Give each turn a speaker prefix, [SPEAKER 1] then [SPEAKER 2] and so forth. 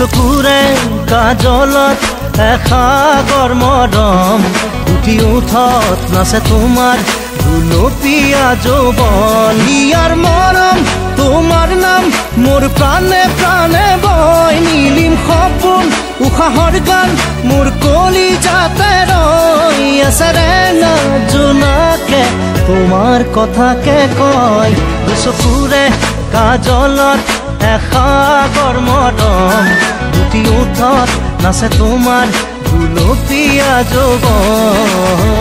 [SPEAKER 1] দুচকুৰে কাজলত এসাগৰ মৰম উঠি উঠত নাচে তোমাৰ গুলপীয়া যৌৱন ইয়াৰ মৰম তোমাৰ নাম মোৰ প্ৰাণে প্ৰাণে বয় নীলিম সপোন উশাহৰ গান মোৰ কলিজাতে ৰৈ আছে ৰে না জোনাকে তোমাৰ কথাকে কয় দুচকুৰে কাজলত এসাগৰ মৰম উঠি উঠত নাচে তোমাৰ গুলপীয়া যৌৱন